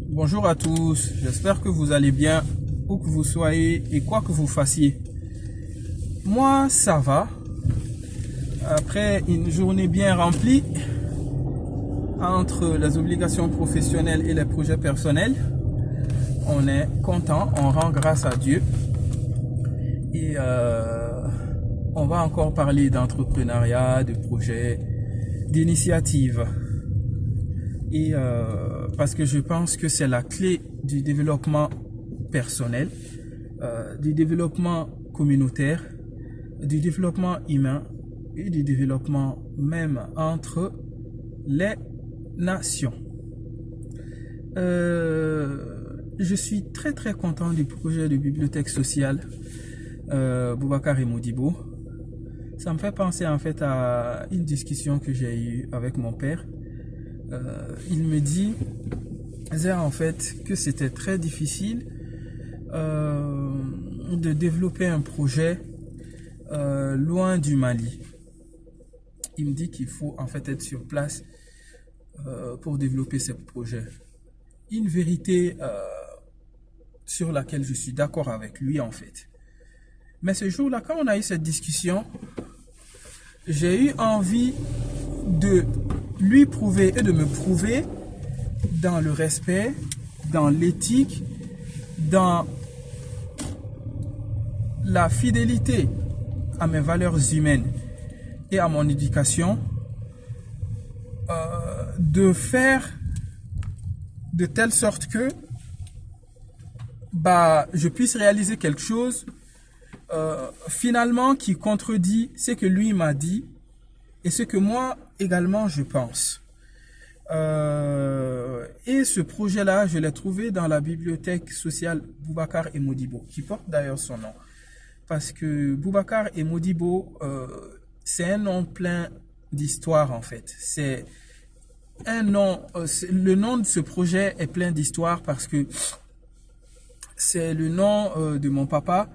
Bonjour à tous, j'espère que vous allez bien, où que vous soyez et quoi que vous fassiez. Moi, ça va. Après une journée bien remplie, entre les obligations professionnelles et les projets personnels, on est content, on rend grâce à Dieu. Et on va encore parler d'entrepreneuriat, de projets, d'initiatives. Et parce que je pense que c'est la clé du développement personnel, du développement communautaire, du développement humain et du développement même entre les nations. Je suis très content du projet de bibliothèque sociale Boubacar et Modibo. Ça me fait penser en fait à une discussion que j'ai eue avec mon père. Il me disait en fait que c'était très difficile de développer un projet loin du Mali. Il me dit qu'il faut en fait être sur place pour développer ce projet. Une vérité sur laquelle je suis d'accord avec lui en fait. Mais ce jour-là, quand on a eu cette discussion, j'ai eu envie de lui prouver et de me prouver dans le respect, dans l'éthique, dans la fidélité à mes valeurs humaines et à mon éducation, de faire de telle sorte que je puisse réaliser quelque chose finalement qui contredit ce que lui m'a dit et ce que moi également je pense. Et ce projet-là, je l'ai trouvé dans la bibliothèque sociale Boubacar et Modibo, qui porte d'ailleurs son nom. Parce que Boubacar et Modibo, c'est un nom plein d'histoire en fait. C'est un nom, le nom de ce projet est plein d'histoire parce que c'est le nom de mon papa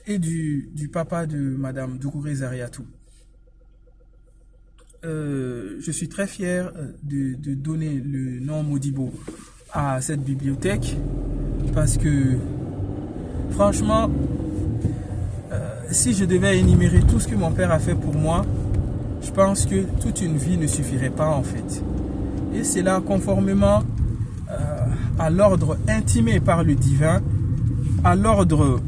et du papa de Madame Dougouré Zariatou. Je suis très fier de donner le nom Modibo à cette bibliothèque parce que franchement, si je devais énumérer tout ce que mon père a fait pour moi, je pense que toute une vie ne suffirait pas en fait. Et c'est là conformément à l'ordre intimé par le divin, à l'ordre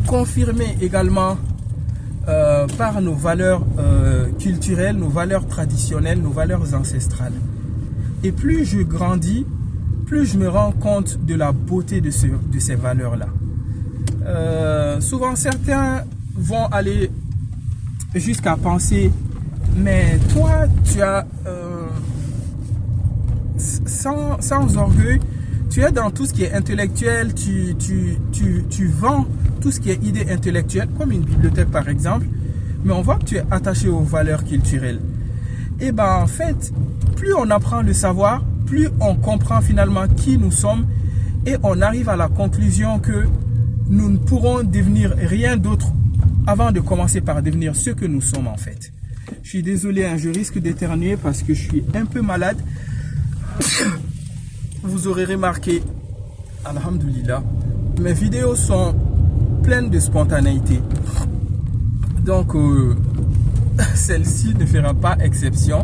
confirmé également par nos valeurs culturelles, nos valeurs traditionnelles, nos valeurs ancestrales. Et plus je grandis, plus je me rends compte de la beauté de ces valeurs-là. Souvent, certains vont aller jusqu'à penser, mais toi, tu as, sans orgueil, tu es dans tout ce qui est intellectuel, tu vends tout ce qui est idée intellectuelle, comme une bibliothèque par exemple, mais on voit que tu es attaché aux valeurs culturelles. Et en fait, plus on apprend le savoir, plus on comprend finalement qui nous sommes et on arrive à la conclusion que nous ne pourrons devenir rien d'autre avant de commencer par devenir ce que nous sommes en fait. Je suis désolé, je risque d'éternuer parce que je suis un peu malade. Vous aurez remarqué, alhamdoulilah, mes vidéos sont pleines de spontanéité. Donc, celle-ci ne fera pas exception.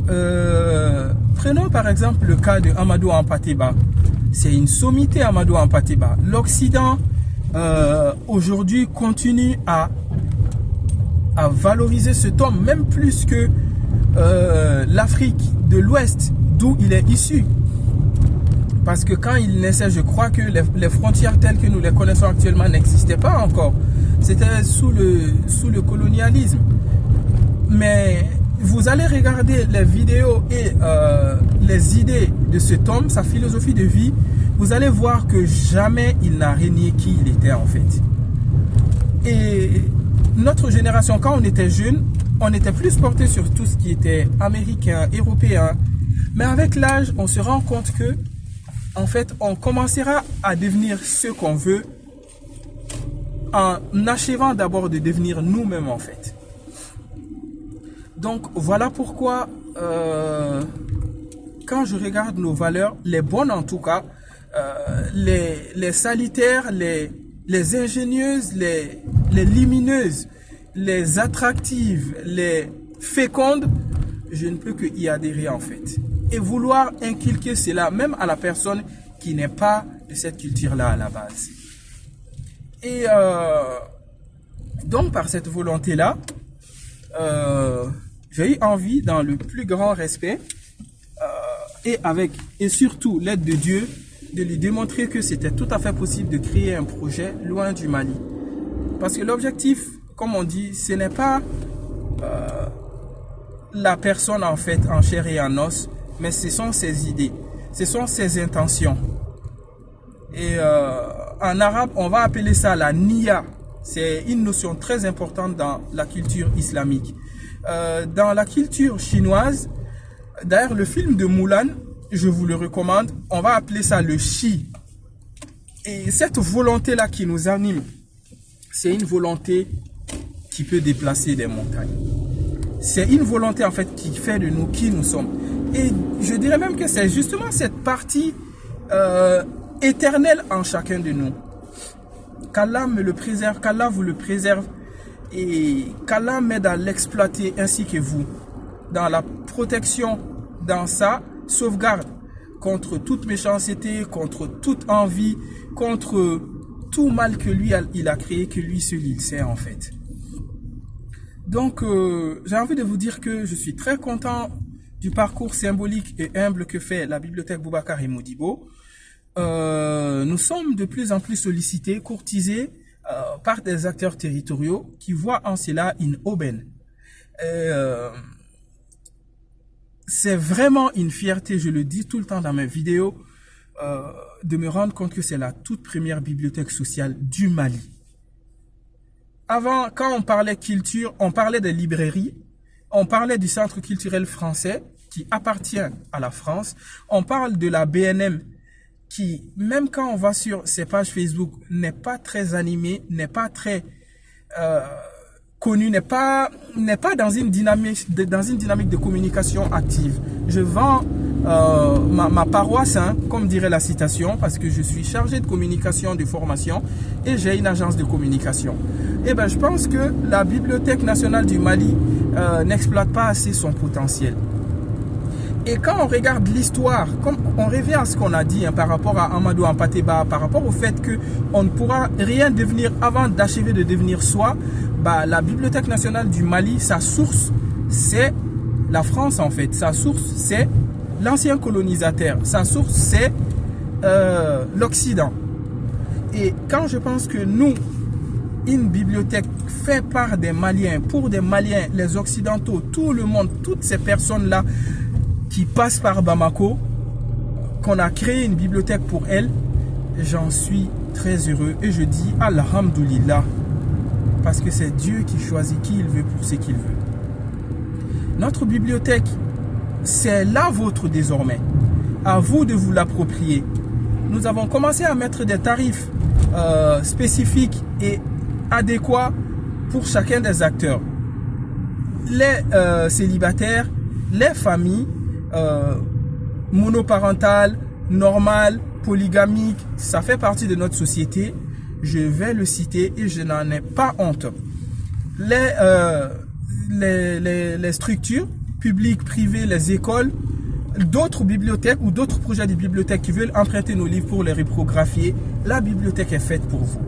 Prenons par exemple le cas de Amadou Hampâté-Bâ. C'est une sommité Amadou Hampâté-Bâ. L'Occident, aujourd'hui, continue à valoriser cet homme, même plus que l'Afrique de l'Ouest, d'où il est issu. Parce que quand il naissait, je crois que les frontières telles que nous les connaissons actuellement n'existaient pas encore. C'était sous le colonialisme. Mais vous allez regarder les vidéos et les idées de cet homme, sa philosophie de vie, vous allez voir que jamais il n'a renié qui il était en fait. Et notre génération, quand on était jeune, on était plus porté sur tout ce qui était américain, européen. Mais avec l'âge, on se rend compte que en fait, on commencera à devenir ce qu'on veut en achevant d'abord de devenir nous-mêmes en fait. Donc voilà pourquoi quand je regarde nos valeurs, les bonnes en tout cas, les salutaires, les ingénieuses, les lumineuses, les attractives, les fécondes, je ne peux que y adhérer en fait. Et vouloir inculquer cela même à la personne qui n'est pas de cette culture-là à la base. Et donc par cette volonté-là, j'ai eu envie dans le plus grand respect et surtout l'aide de Dieu de lui démontrer que c'était tout à fait possible de créer un projet loin du Mali. Parce que l'objectif, comme on dit, ce n'est pas la personne en fait en chair et en os, mais ce sont ses idées, ce sont ses intentions. Et en arabe, on va appeler ça la niya. C'est une notion très importante dans la culture islamique. Dans la culture chinoise, d'ailleurs le film de Mulan, je vous le recommande, on va appeler ça le Shi. Et cette volonté-là qui nous anime, c'est une volonté qui peut déplacer des montagnes. C'est une volonté en fait qui fait de nous qui nous sommes. Et je dirais même que c'est justement cette partie éternelle en chacun de nous. Qu'Allah me le préserve, qu'Allah vous le préserve et qu'Allah m'aide à l'exploiter ainsi que vous. Dans la protection, dans sa sauvegarde contre toute méchanceté, contre toute envie, contre tout mal que lui il a créé, que lui seul il sait en fait. Donc j'ai envie de vous dire que je suis très content du parcours symbolique et humble que fait la bibliothèque Boubacar et Modibo. Nous sommes de plus en plus sollicités, courtisés par des acteurs territoriaux qui voient en cela une aubaine. C'est vraiment une fierté, je le dis tout le temps dans mes vidéos, de me rendre compte que c'est la toute première bibliothèque sociale du Mali. Avant, quand on parlait culture, on parlait des librairies, on parlait du centre culturel français qui appartient à la France, on parle de la BNM qui, même quand on va sur ses pages Facebook, n'est pas très animée, n'est pas très connu, n'est pas dans une dynamique de communication active. Je vends ma paroisse, hein, comme dirait la citation, parce que je suis chargé de communication, de formation et j'ai une agence de communication. Et ben, je pense que la Bibliothèque nationale du Mali n'exploite pas assez son potentiel. Et quand on regarde l'histoire, comme on revient à ce qu'on a dit hein, par rapport à Amadou Hampâté-Bâ, par rapport au fait qu'on ne pourra rien devenir avant d'achever de devenir soi, bah, la Bibliothèque nationale du Mali, sa source, c'est la France en fait. Sa source, c'est l'ancien colonisateur. Sa source, c'est l'Occident. Et quand je pense que nous, une bibliothèque faite par des Maliens, pour des Maliens, les Occidentaux, tout le monde, toutes ces personnes-là qui passent par Bamako, qu'on a créé une bibliothèque pour elles, j'en suis très heureux et je dis Alhamdoulilah, parce que c'est Dieu qui choisit qui il veut pour ce qu'il veut. Notre bibliothèque, c'est la vôtre désormais. À vous de vous l'approprier. Nous avons commencé à mettre des tarifs spécifiques et adéquats pour chacun des acteurs. Les célibataires, les familles, monoparentales, normales, polygamiques, ça fait partie de notre société. Je vais le citer et je n'en ai pas honte. Les structures publiques, privées, les écoles, d'autres bibliothèques ou d'autres projets de bibliothèques qui veulent emprunter nos livres pour les reprographier, la bibliothèque est faite pour vous.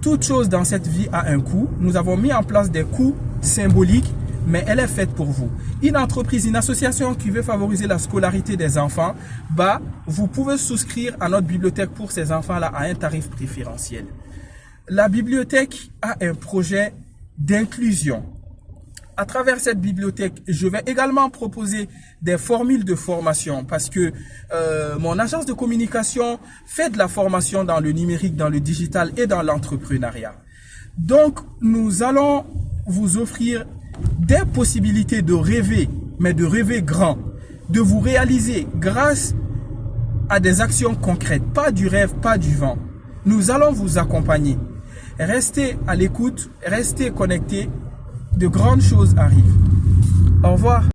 Toute chose dans cette vie a un coût. Nous avons mis en place des coûts symboliques, mais elle est faite pour vous. Une entreprise, une association qui veut favoriser la scolarité des enfants, bah, vous pouvez souscrire à notre bibliothèque pour ces enfants-là à un tarif préférentiel. La bibliothèque a un projet d'inclusion. À travers cette bibliothèque, je vais également proposer des formules de formation parce que mon agence de communication fait de la formation dans le numérique, dans le digital et dans l'entrepreneuriat. Donc, nous allons vous offrir des possibilités de rêver, mais de rêver grand, de vous réaliser grâce à des actions concrètes, pas du rêve, pas du vent. Nous allons vous accompagner. Restez à l'écoute, restez connectés, de grandes choses arrivent. Au revoir.